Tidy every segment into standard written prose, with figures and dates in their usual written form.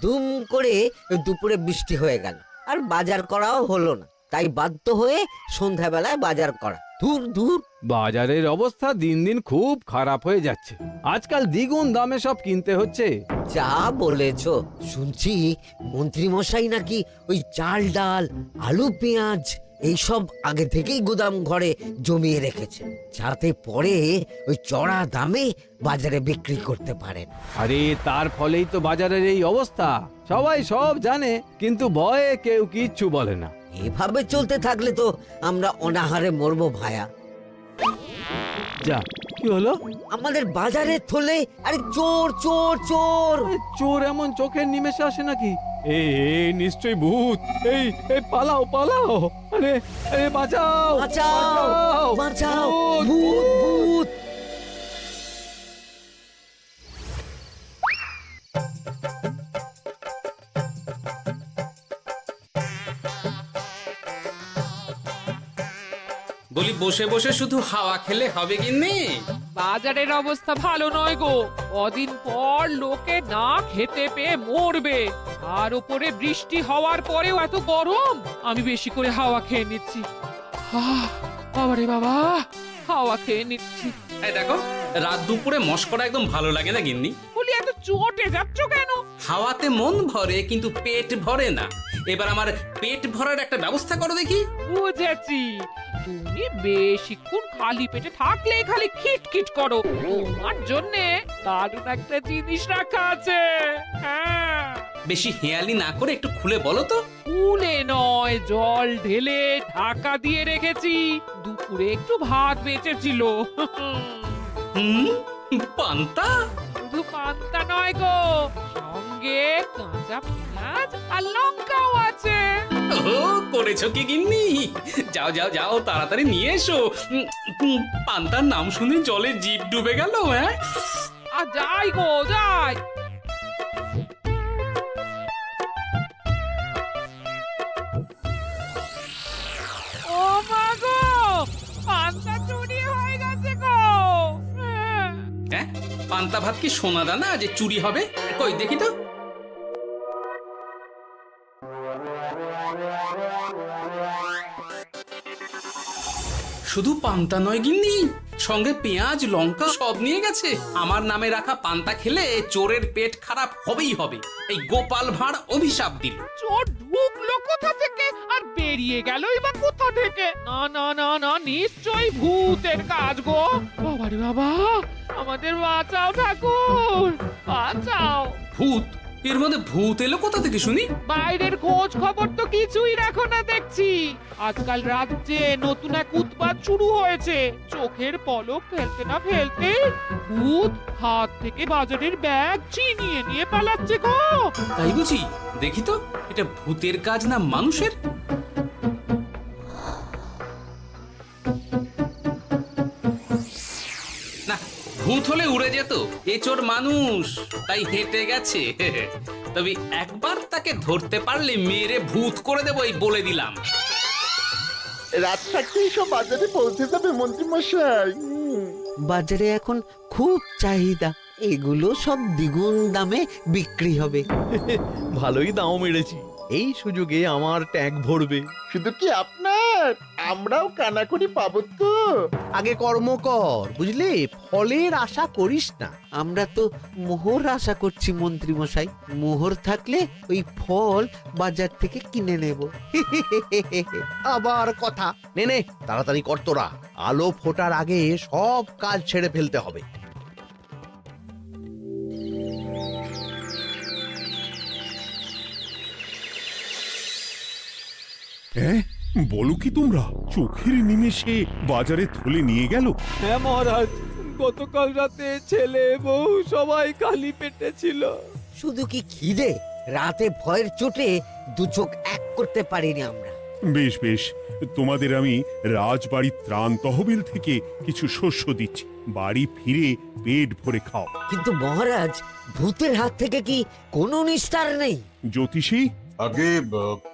দুম করে দুপুরে বৃষ্টি হয়ে গেল, আর বাজার করাও হলো না। তাই বাধ্য হয়ে সন্ধ্যাবেলায় বাজার করা। দূর দূর। বাজারের অবস্থা দিন দিন খুব খারাপ হয়ে যাচ্ছে। আজকাল দ্বিগুণ দামে সব কিনতে হচ্ছে। যা বলেছ। শুনছি মন্ত্রী মশাই নাকি ওই চাল ডাল আলু পেঁয়াজ এইসব আগে থেকেই গুদাম ঘরে জমিয়ে রেখেছেন, যাতে পরে ওই চড়া দামে বাজারে বিক্রি করতে পারেন। আরে তার ফলেই তো বাজারের এই অবস্থা। সবাই সব জানে, কিন্তু ভয়ে কেউ কিচ্ছু বলে না। এভাবে চলতে থাকলে তো আমরা অনাহারে মরবো ভায়া। যা, কি হলো? আমাদের বাজারে থলে আরে চোর চোর চোর। এ, চোর এমন চোখের নিমেষে আসে নাকি? এই নিশ্চয়ই ভূত। এই এই পালাও পালাও। আরে আরে বাঁচাও বাঁচাও বাঁচাও, ভূত ভূত। বলি বসে বসে শুধু হাওয়া খেলে হবে গিন্নি? বাজারের অবস্থা ভালো নয় গো। কদিন পর লোকে না খেতে পেয়ে মরবে। আর উপরে বৃষ্টি হওয়ার পরেও এত গরম। আমি বেশি করে হাওয়া খেয়ে নিচ্ছি। বাবারে বাবা, হাওয়া খেয়ে নিচ্ছি। এই দেখো, রাত দুপুরে মস্করা একদম ভালো লাগে না গিন্নি। বলি এত চটে যাচ্ছ কেন? হাওয়াতে মন ভরে কিন্তু পেট ভরে না। এবার আমার পেট ভরার একটা ব্যবস্থা করো দেখি। বুঝেছি, তুমি বেশিক্ষণ খালি পেটে থাকলে খালি খিটখিট করো। তোমার জন্যে দারুণ একটা জিনিস রাখা আছে। হ্যাঁ, বেশি হেয়ালি না করে একটু খুলে বলো তো। ফুলে নয়, জল ঢেলে ঢাকা দিয়ে রেখেছি। দুপুরে একটু ভাত বেঁচেছিল। হুম, পান্তা? শুধু পান্তা নয় গো, সঙ্গে কাঁচা পেঁয়াজ আর লঙ্কাও আছে। ও, করেছো কি গিন্নি? যাও যাও যাও, তাড়াতাড়ি নিয়ে এসো। পান্তার নাম শুনে জলে জিভ ডুবে গেল। হ্যাঁ, আর যাই গো যাই। ও মা গো, পান্তা চুরি হয়ে গেছে গো। হ্যাঁ, পান্তা ভাত কি সোনা দানা যে চুরি হবে? কই দেখি তো। শুধু পান্তা নয় গিন্নি, সঙ্গে পেঁয়াজ লঙ্কা সব নিয়ে গেছে। আমার নামে রাখা পান্তা খেলে চোরের পেট খারাপ হবেই হবে। এই গোপাল ভাঁড় অভিশাপ দিল। চোর ঢুকলো কোথা থেকে আর বেরিয়ে গেলই বা কোথা থেকে? না না না না, নিশ্চয়ই ভূতের কাজ গো। বাবারে বাবা, আমাদের বাঁচাও ঠাকুর, বাঁচাও। ভূত? এর মধ্যে ভূত এলো কোথা থেকে শুনি? বাইরের খোঁজ খবর তো কিছুই রাখো না দেখছি। আজকাল রাজ্যে নতুন এক উৎপাত শুরু হয়েছে। চোখের পলক ফেলতে না ফেলতে ভূত হাত থেকে বাজারের ব্যাগ ছিনিয়ে নিয়ে পালাচ্ছে গো। তাই বুঝি? দেখি তো, এটা ভূতের কাজ না মানুষের? না, ভূত হলে উড়ে যেত। এ চোর মানুষ, তাই হেঁটে গেছে। তবে একবার তাকে ধরতে পারলে মেরে ভূত করে দেবো, এই বলে দিলাম। রাত থাকতেই সব বাজারে পৌঁছে যাবে মন্ত্রী মশাই। বাজারে এখন খুব চাহিদা, এগুলো সব দ্বিগুণ দামে বিক্রি হবে। ভালোই দাম মেরেছি, এই সুযোগে আমার ট্যাঙ্ক ভরবে। শুধু কি আপনার, আমরাও কানাকড়ি পাবো তো। আগে কর্ম কর, বুঝলি? ফলের আশা করিস না। আমরা তো মোহর আশা করছি মন্ত্রী মশাই। মোহর থাকলে ওই ফল বাজার থেকে কিনে নেব। আবার কথা নে নে, তাড়াতাড়ি কর তোরা। আলো ফোটার আগে সব কাজ ছেড়ে ফেলতে হবে। হ্যাঁ, বলো কি তোমরা? চোখের নিমেষে বাজারে থলে নিয়ে গেল? হ্যাঁ মহারাজ, গতকাল রাতে ছেলে বউ সবাই খালি পেটে ছিল। শুধু কি খিদে, রাতে ভয়ের চোটে দু চোখ এক করতে পারিনি আমরা। বেশ বেশ, তোমাদের আমি রাজবাড়ির ত্রাণ তহবিল থেকে কিছু শস্য দিচ্ছি। বাড়ি ফিরে পেট ভরে খাও। কিন্তু মহারাজ, ভূতের হাত থেকে কি কোনো নিস্তার নেই? জ্যোতিষী, আগে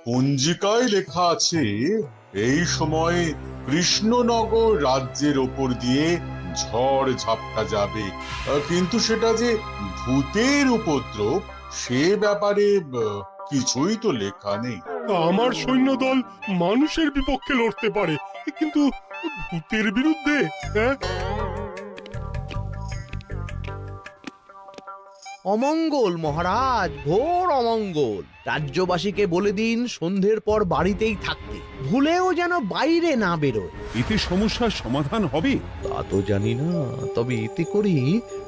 পঞ্জিকায় লেখা আছে এই সময় কৃষ্ণনগর রাজ্যের ওপর দিয়ে ঝড় ঝাপটা যাবে, কিন্তু সেটা যে ভূতের উপদ্রব সে ব্যাপারে কিছুই তো লেখা নেই। আমার সৈন্যদল মানুষের বিপক্ষে লড়তে পারে, কিন্তু ভূতের বিরুদ্ধে? হ্যাঁ, অমঙ্গল মহারাজ, ঘোর অমঙ্গল। রাজ্যবাসীকে বলে দিন সন্ধ্যের পর বাড়িতেই থাকতে, ভুলেও যেন বাইরে না বেরোয়। এতে সমস্যার সমাধান হবে? তা তো জানি না, তবে এতে করে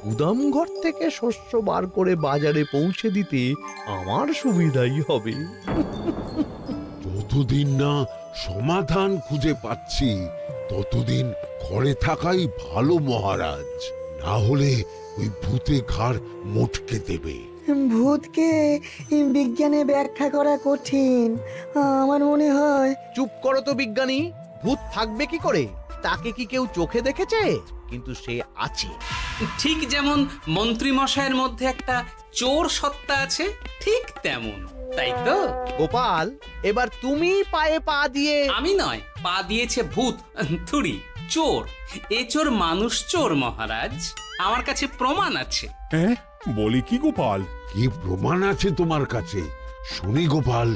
গুদামঘর থেকে শস্য বার করে বাজারে পৌঁছে দিতে আমার সুবিধাই হবে। যতদিন না সমাধান খুঁজে পাচ্ছি ততদিন ঘরে থাকাই ভালো মহারাজ, না হলে ওই ভূতে ঘাড় মোটকে দেবে। ভূতকে বিজ্ঞানে ব্যাখ্যা করা কঠিন, আমার মনে হয়। চুপ করো তো বিজ্ঞানী, ভূত থাকবে কি করে? তাকে কি কেউ চোখে দেখেছে? কিন্তু সে আছে। ঠিক যেমন মন্ত্রী মশাইয়ের মধ্যে একটা চোর সত্তা আছে, ঠিক তেমন, তাই তো? গোপাল, এবার তুমি পায়ে পা দিয়ে। আমি নয়, পা দিয়েছে ভূত, থুড়ি চোর। এ চোর মানুষ চোর মহারাজ, আমার কাছে প্রমাণ আছে। হ্যাঁ, বলে কি গোপাল? কি প্রমাণ আছে তোমার কাছে? শুনি গোপাল।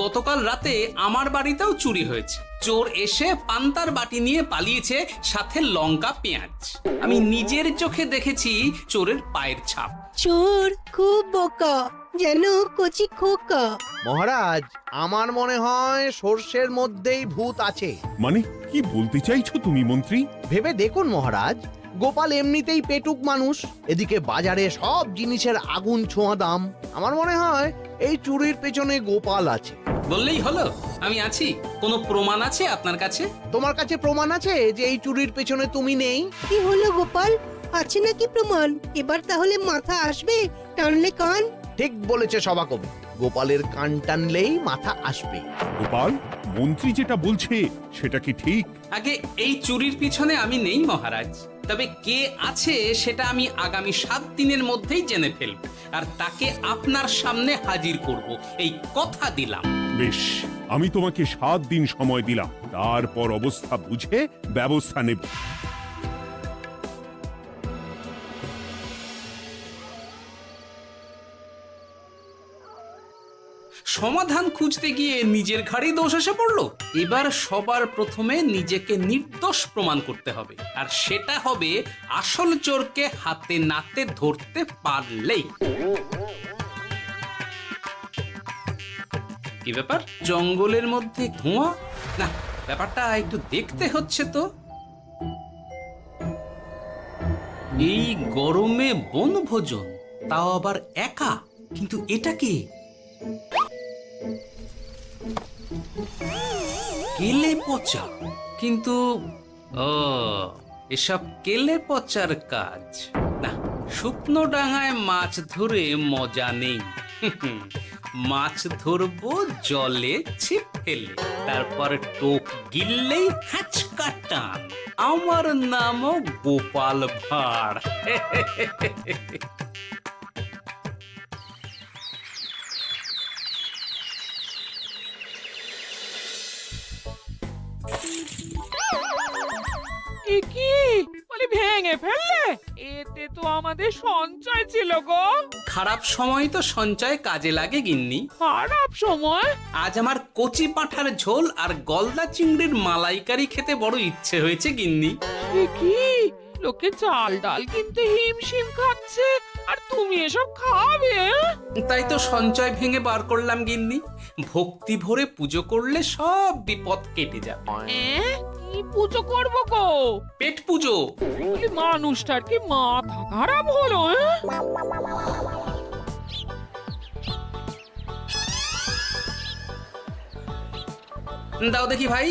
গতকাল রাতে আমার বাড়িতেও চুরি হয়েছে। চোর এসে পান্তার বাটি নিয়ে পালিয়েছে, সাথে লঙ্কা পেঁয়াজ। আমি নিজের চোখে দেখেছি চোরের পায়ের ছাপ। চোর খুব বোকা, যেন কচি খোকা। মহারাজ, আমার মনে হয় সর্ষের মধ্যেই ভূত আছে। মানে কি বলতে চাইছো তুমি মন্ত্রী? ভেবে দেখুন মহারাজ, গোপাল এমনিতেই পেটুক মানুষ, এদিকে বাজারে সব জিনিসের আগুন ছোঁয়া দাম। আমার মনে হয় এই চুরির পেছনে গোপাল আছে। বললেই হলো আমি আছি। কোনো প্রমাণ আছে আপনার কাছে? তোমার কাছে প্রমাণ আছে যে এই চুরির পেছনে তুমি নেই? কি হলো গোপাল, আছে নাকি প্রমাণ? এবার তাহলে মাথা আসবে, টানলে কান। ঠিক বলেছে সভাকবি, গোপালের কান টানলেই মাথা আসবে। গোপাল, মন্ত্রী যেটা বলছে সেটা কি ঠিক? আগে এই চুরির পিছনে আমি নেই মহারাজ, তবে কে আছে সেটা আমি আগামী 7 দিনের মধ্যেই জেনে ফেলব, আর তাকে আপনার সামনে হাজির করব, এই কথা দিলাম। বেশ, আমি তোমাকে 7 দিন সময় দিলাম, তারপর অবস্থা বুঝে ব্যবস্থা নেব। সমাধান খুঁজতে গিয়ে নিজের ঘাড়েই দোষ এসে পড়লো। এবার সবার প্রথমে নিজেকে নির্দোষ প্রমাণ করতে হবে, আর সেটা হবে আসল চোরকে হাতে নাতে ধরতে পারলেই। কি ব্যাপার, জঙ্গলের মধ্যে ধোঁয়া? না, ব্যাপারটা একটু দেখতে হচ্ছে তো। এই গরমে বনভোজন, তাও আবার একা, কিন্তু এটা কি? কেলে পচা, কিন্তু এসব কেলে পচার কাজ না। শুকনো ডাঙায় মাছ ধরে মজা নেই। মাছ ধরবো জলে ছিপ ফেলে, তারপর টোপ গিললেই হ্যাচকা টান। আমার নামও গোপাল ভাঁড়। কি বলি, ভেঙে ফেললে? এতে তো আমাদের সঞ্চয় ছিল গো। খারাপ সময় তো সঞ্চয় কাজে লাগে গিন্নি। খারাপ সময়? আজ আমার কচি পাঁঠার ঝোল আর গলদা চিংড়ির মালাইকারি খেতে বড় ইচ্ছে হয়েছে গিন্নি। কি লোকে চাল ডাল কিনতে হিমশিম খাচ্ছে, আর তুমি এসব খাবে? তাই তো সঞ্চয় ভেঙে বার করলাম গিন্নি। ভক্তি ভরে পুজো করলে সব বিপদ কেটে যাবে। কি পুজো করবো গো? পেট পুজো। মানুষটার কি মাথা খারাপ হলো? দাও দেখি ভাই।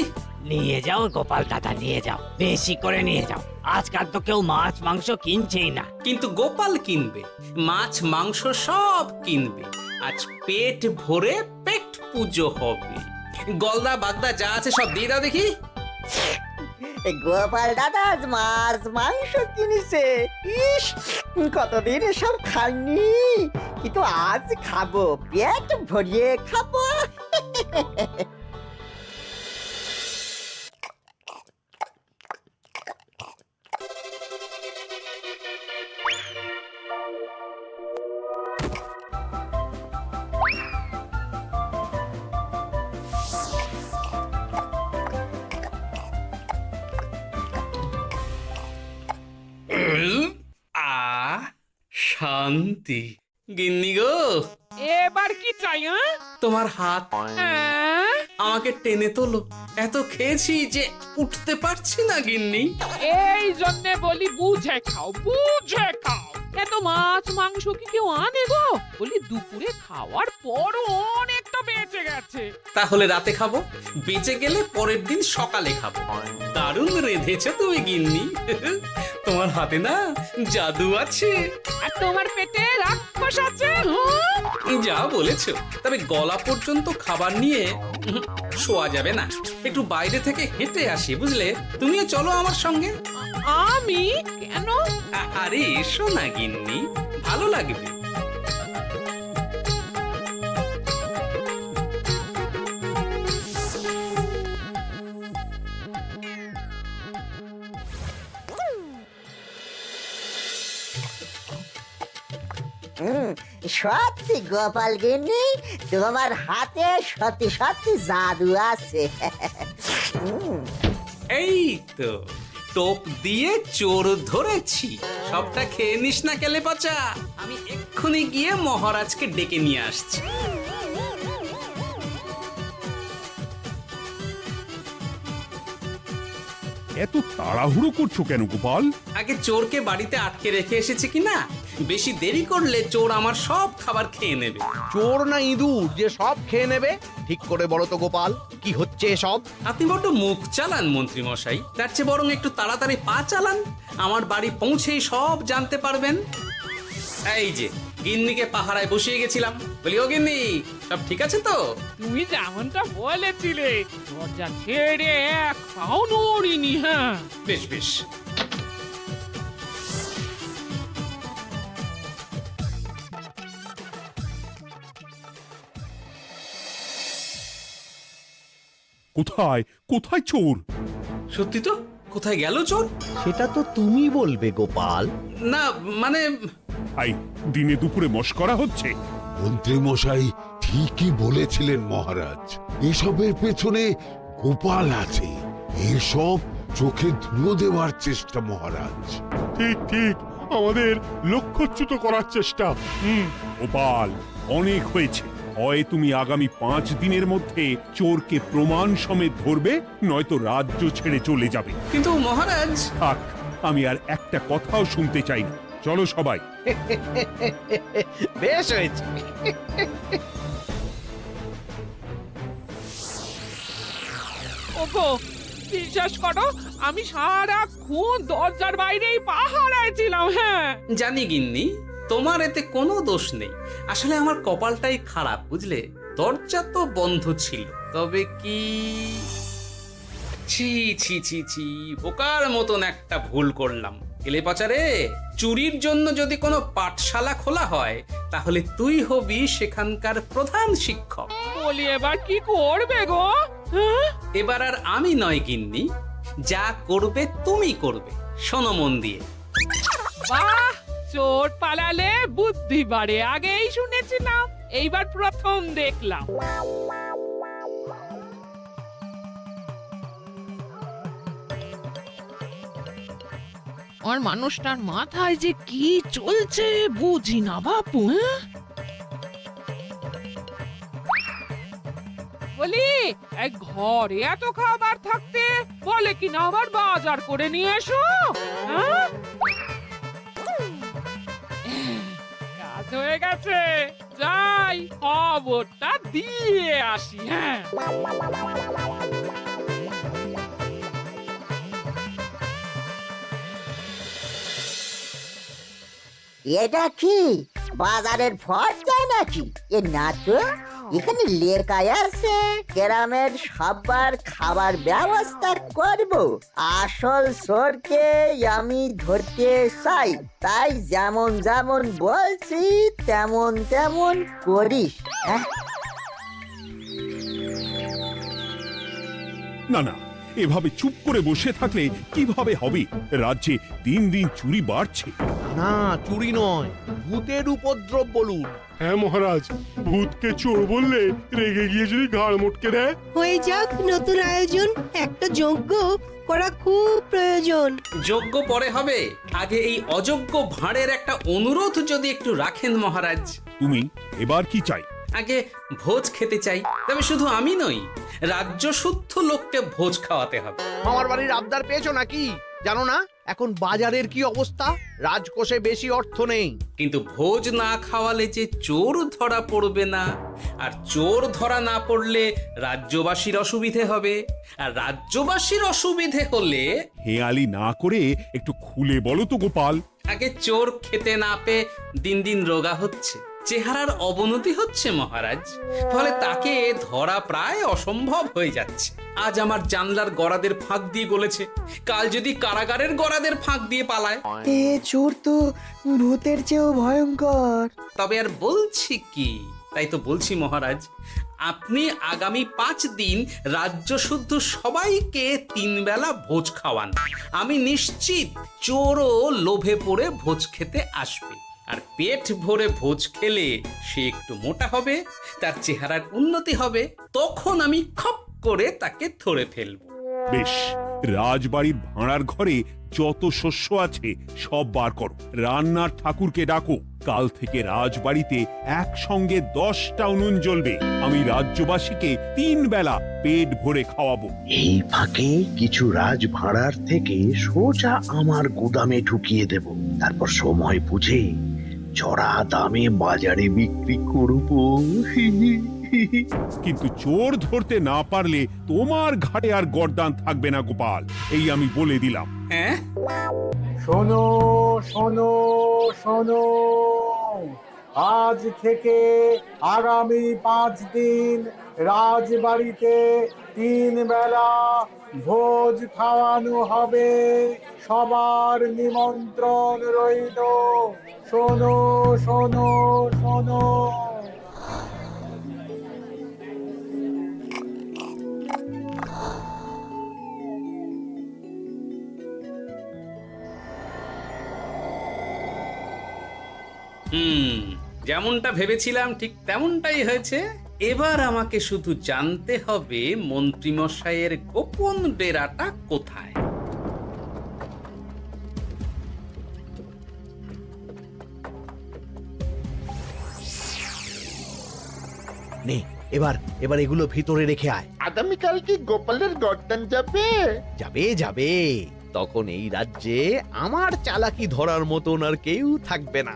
নিয়ে যাও গোপাল দাদা, নিয়ে যাও, বেশি করে নিয়ে যাও। আজকাল তো কেউ মাছ মাংস কিনছেই না। কিন্তু গোপাল কিনবে, মাছ মাংস সব কিনবে। আজ পেট ভরে পেট পুজো হবে। গলদা বাগদা যা আছে সব দিয়ে দাও দেখি। গোপাল দাদা আজ মাছ মাংস কিনেছে। ইস, কতদিন এসব খাইনি, কিন্তু আজ খাবো, পেট ভরিয়ে খাবো। শান্তি। গিন্নি গো, এবার কি চাই? তোমার হাত হ্যাঁ? আমাকে টেনে তোলো। এত খেয়েছি যে উঠতে পারছি না গিন্নি। এই জন্যে বলি বুঝে খাও, বুঝে খাও। এত মাছ মাংস কি কেউ আনে গো? বলি দুপুরে খাওয়ার পরও অনেকটা বেঁচে গেছে। তাহলে রাতে খাবো, বেঁচে গেলে পরের দিন সকালে খাবো। দারুণ রেঁধেছ তুমি গিন্নি। তোমার হাতে না জাদু আছে। আর তোমার পেটে রাক্ষস আছে। যা বলেছো, তবে গলা পর্যন্ত খাবার নিয়ে শোয়া যাবে না। একটু বাইরে থেকে হেঁটে আসি, বুঝলে? তুমিও চলো আমার সঙ্গে। আমি কেন? আরে এসো না গিন্নি, ভালো লাগবে। সত্যি গোপাল গিন্নি, তোমার হাতে সত্যি সত্যি জাদু আছে। এই তো টোপ দিয়ে চোর ধরেছি। সবটা খেয়ে নিস না কেলে পচা। আমি এক্ষুনি গিয়ে মহারাজকে ডেকে নিয়ে আসছি। এত তাড়াহুড়ো করছো কেন গোপাল? আগে চোরকে বাড়িতে আটকে রেখে এসেছি কিনা, বেশি দেরি করলে চোর আমার সব খাবার খেয়ে নেবে। চোর না ইঁদুর যে সব খেয়ে নেবে? ঠিক করে বলো তো গোপাল, কি হচ্ছে এসব? আপনি বড্ড মুখ চালান মন্ত্রী মশাই, তার চেয়ে বরং একটু তাড়াতাড়ি পা চালান। আমার বাড়ি পৌঁছেই সব জানতে পারবেন। এই যে গিন্নিকে পাহারায় বসিয়ে গেছিলাম, বলি ও গিন্নি, সব ঠিক আছে তো? তুমি যেমনটা বলেছিলে, দরজা ছেড়ে এক পাও নড়িনি। হ্যাঁ, বেশ বেশ। কোথায় কোথায় চোর? সত্যি তো, কোথায় গেল চোর? সেটা তো তুমি বলবে গোপাল। না মানে আই দিনে দুপুরে মশকরা হচ্ছে। মন্ত্রী মশাই ঠিকই বলেছিলেন মহারাজ, এসবের পেছনে গোপাল আছে। এসব চোখে ধুলো দেওয়ার চেষ্টা মহারাজ। ঠিক ঠিক, আমাদের লক্ষ্যচ্যুত করার চেষ্টা। গোপাল, অনেক হয়েছে। হয় তুমি আগামী 5 দিনের মধ্যে চোরকে প্রমাণ সমেত ধরবে, নয়তো রাজ্য ছেড়ে চলে যাবে। কিন্তু মহারাজ। থাক, আমি আর একটা কথাও শুনতে চাই না। চলো সবাই। বেশ হয়েছে। ওগো, বিশ্বাস করো, আমি সারাক্ষণ দরজার বাইরেই পাহারায় ছিলাম। হ্যাঁ, জানি গিন্নি, তোমার এতে কোনো দোষ নেই। আসলে আমার কপালটাই খারাপ, বুঝলে? দরজা তো বন্ধ ছিল, তবে কি ছি ছি ছি ছি, বোকার মতন একটা ভুল করলাম। এলে পাচারে, চুরির জন্য যদি কোনো পাঠশালা খোলা হয়, তাহলে তুই হবি সেখানকার প্রধান শিক্ষক। বলি এবার কি করবে গো? হ্যাঁ? এবার আর আমি নয় গিন্নি, যা করবে তুমি করবে। শোনো মন দিয়ে। বাহ, চোর পালালে বুদ্ধি বাড়ে, আগেই শুনেছিলাম, এইবার প্রথম দেখলাম। আর মানুষটার মাথায় যে কি চলছে বুঝি না বাপু। বলি, এক ঘরে এত খাবার থাকতে বলে কিনা আবার বাজার করে নিয়ে এসো। হ্যাঁ? কাজ হয়ে গেছে, যাই খবরটা দিয়ে আসি। হ্যাঁ, এটা কি বাজারের ফর্দা নাকি? এ না তো, এখানে লেখা আছে গ্রামের সবার খাবার ব্যবস্থা করব। আসল চোরকে আমি ধরতে চাই, তাই যেমন যেমন বলছি তেমন তেমন করিস। না না, এভাবে চুপ করে বসে থাকলে কিভাবে হবে? রাজ্যে দিন দিন চুরি বাড়ছে। না, চুরি নয়, ভূতের উপদ্রব বলুন। হ্যাঁ মহারাজ, ভূতকে চোর বললে রেগে গিয়ে যদি ঘাড় মোটকে দেয়। হয়ে যাক নতুন আয়োজন, একটা যজ্ঞ করা খুব প্রয়োজন। যোগ্য পরে হবে, আগে এই অযোগ্য ভাঁড়ের একটা অনুরোধ যদি একটু রাখেন মহারাজ। তুমি এবার কি চাই? আগে ভোজ খেতে চাই, তবে শুধু আমি নই, রাজ্য শুদ্ধ লোককে ভোজ খাওয়াতে হবে। আমার বাড়ির আবদার পেয়েছো নাকি? জানো না এখন বাজারের কি অবস্থা? রাজকোষে বেশি অর্থ নেই। কিন্তু ভোজ না খাওয়ালে যে চোর ধরা পড়বে না, আর চোর ধরা না পড়লে রাজ্যবাসীর অসুবিধে হবে, আর রাজ্যবাসীর অসুবিধে হলে হেয়ালি না করে একটু খুলে বলো তো গোপাল। আগে চোর খেতে না পেয়ে দিন দিন রোগা হচ্ছে, চেহারার অবনতি হচ্ছে মহারাজ, ফলে তাকে ধরা প্রায় অসম্ভব হয়ে যাচ্ছে। আজ আমার জানলার গড়াদের ফাঁক দিয়ে গলেছে, কাল যদি কারাগারের গড়াদের ফাঁক দিয়ে পালায়। এ চোর তো ভূতের চেয়েও ভয়ঙ্কর। তবে আর বলছি কি, তাই তো বলছি মহারাজ, আপনি আগামী 5 দিন রাজ্য শুদ্ধ সবাইকে 3 বেলা ভোজ খাওয়ান। আমি নিশ্চিত চোরও লোভে পড়ে ভোজ খেতে আসবে, আর পেট ভরে ভোজ খেলে সে একটু মোটা হবে, তার চেহারার উন্নতি হবে, তখন আমি খপ করে তাকে ধরে ফেলবো। বেশ, রাজবাড়ির ভাড়ার ঘরে যত শস্য আছে সব বার করো, রান্নার ঠাকুরকে ডাকো। কাল থেকে রাজবাড়িতে একসঙ্গে 10টা উনুন জ্বলবে। আমি রাজ্যবাসীকে 3 বেলা পেট ভরে খাওয়াবো। এই ফাঁকে কিছু রাজ ভাড়ার থেকে সোজা আমার গুদামে ঢুকিয়ে দেব, তারপর সময় বুঝে চড়া দামে বাজারে বিক্রি করব। কিন্তু চোর ধরতে না পারলে তোমার ঘাড়ে আর গর্দান থাকবে না গোপাল, এই আমি বলে দিলাম। হ্যাঁ, শোনো শোনো শোনো, আজ থেকে আগামী 5 দিন রাজবাড়িতে 3 বেলা ভোজ খাওয়ানো হবে, সবার নিমন্ত্রণ রইল। শোনো শোনো শোনো। যেমনটা ভেবেছিলাম ঠিক তেমনটাই হয়েছে। এবার আমাকে শুধু জানতে হবে মন্ত্রীমশাইয়ের গোপন ডেরাটা কোথায়। নে, এবার এগুলো ভিতরে রেখে আয়। আগামীকাল কি গোপালের গর্দান যাবে? যাবে যাবে, তখন এই রাজ্যে আমার চালাকি ধরার মতন আর কেউ থাকবে না।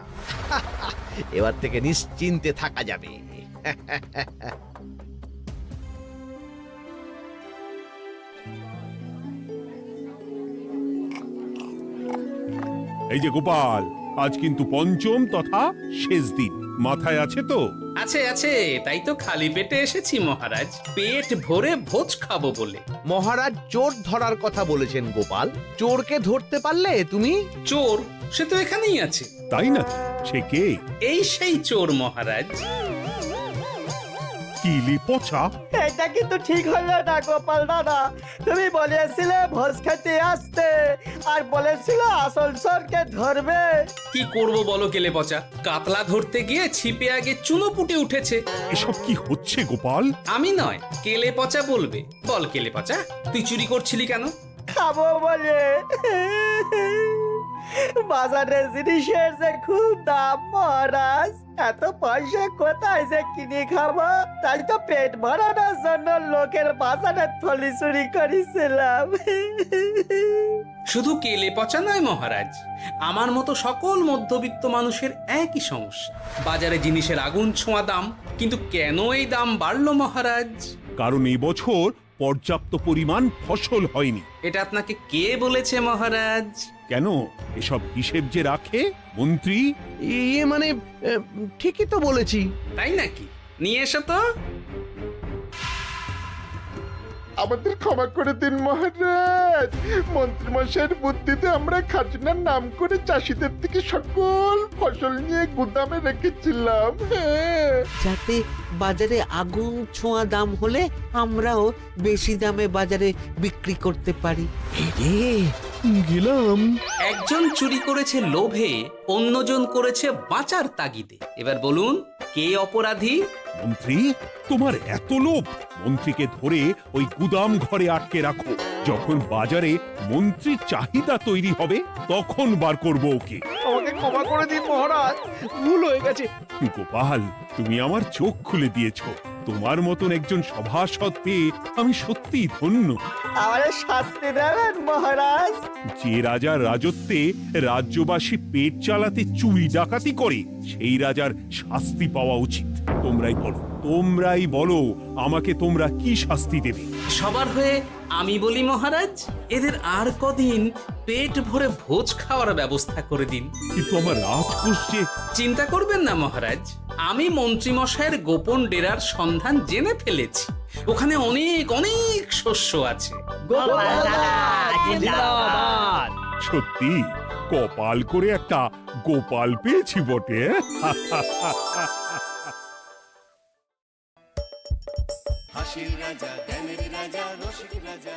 এবার থেকে নিশ্চিন্তে থাকা যাবে। এই যে গোপাল, আজ কিন্তু পঞ্চম তথা শেষ দিন, মাথায় আছে তো? আছে আছে, তাই তো খালি পেটে এসেছি মহারাজ, পেট ভরে ভোজ খাবো বলে। মহারাজ চোর ধরার কথা বলেছেন গোপাল, চোরকে ধরতে পারলে তুমি? চোর সে তো এখানেই আছে। তাই নাকি? সে কে? এই সেই চোর মহারাজ। কিলি পচা, এটা কিন্তু ঠিক হলো না গোপাল দাদা। তুমি বলেছিলে ভোজ খেতে আসতে, আর বলেছিলে আসল চোরকে ধরবে। কি করব বলো কেলে পচা, কাতলা ধরতে গিয়ে ছিপে আগে চুনো পুটে উঠেছে। এসব কি হচ্ছে গোপাল? আমি নয়, কেলে পচা বলবে। বল কেলে পচা, তুই চুরি করছিলি কেন? খাবো বলে। বাজারে জিনিসের যে খুব দাম মহারাজ, এত পয়সা কোথায় যে কিনে খাবো, তাই তো পেট ভরানোর জন্য লোকের বাজারে থলি চুরি করেছিলাম। শুধু কেলে পচা নয় মহারাজ, আমার মতো সকল মধ্যবিত্ত মানুষের একই সমস্যা। বাজারে জিনিসের আগুন ছোঁয়া দাম, কিন্তু কেন এই দাম বাড়লো মহারাজ? কারণ এই বছর পর্যাপ্ত পরিমাণ ফসল হয়নি। এটা আপনাকে কে বলেছে মহারাজ? কেন, এসব হিসেব যে রাখে মন্ত্রী। ইয়ে মানে ঠিকই তো বলেছি। তাই নাকি? নিয়ে এসো তো। আমাদের ক্ষমা করে দিন মহারাজ। মন্ত্রীমশাইয়ের বুদ্ধিতে আমরা খাজনার নাম করে চাষিদের থেকে সকল ফসল নিয়ে গুদামে রেখেছিলাম। হ্যাঁ। যাতে বাজারে আগুন ছোঁয়া দাম হলে আমরাও বেশি দামে বাজারে বিক্রি করতে পারি। গেলাম। একজন চুরি করেছে লোভে, অন্যজন করেছে বাঁচার তাগিদে। এবার বলুন কে অপরাধী? মন্ত্রী, তোমার এত লোভ! মন্ত্রীকে ধরে ওই গুদাম ঘরে আটকে রাখো। যখন বাজারে মন্ত্রীর চাহিদা তৈরি হবে তখন বার করবো ওকে। আমাকে ক্ষমা করে দিন মহারাজ, ভুল হয়ে গেছে। গোপাল, তুমি আমার চোখ খুলে দিয়েছো। তোমার মতন একজন সভাসদ পেয়ে আমি সত্যিই ধন্য। আমারে শাস্তি দেবেন মহারাজ? যে রাজার রাজত্বে রাজ্যবাসী পেট চালাতে চুরি ডাকাতি করে সেই রাজার শাস্তি পাওয়া উচিত। তোমরাই বলো আমাকে তোমরা কি শাস্তি দেবে? সবার হয়ে আমি বলি মহারাজ, এদের আর কদিন পেট ভরে ভোজ খাওয়ার ব্যবস্থা করে দিন। কিন্তু আমার রাজকোষ যে... চিন্তা করবেন না মহারাজ, আমি মন্ত্রীমশাইয়ের গোপন ডেরার সন্ধান জেনে ফেলেছি। ওখানে অনেক অনেক শস্য আছে। সত্যি কপাল করে একটা গোপাল পেয়েছি বটে। হাসির রাজা, জ্ঞানের রাজা, রসিক রাজা।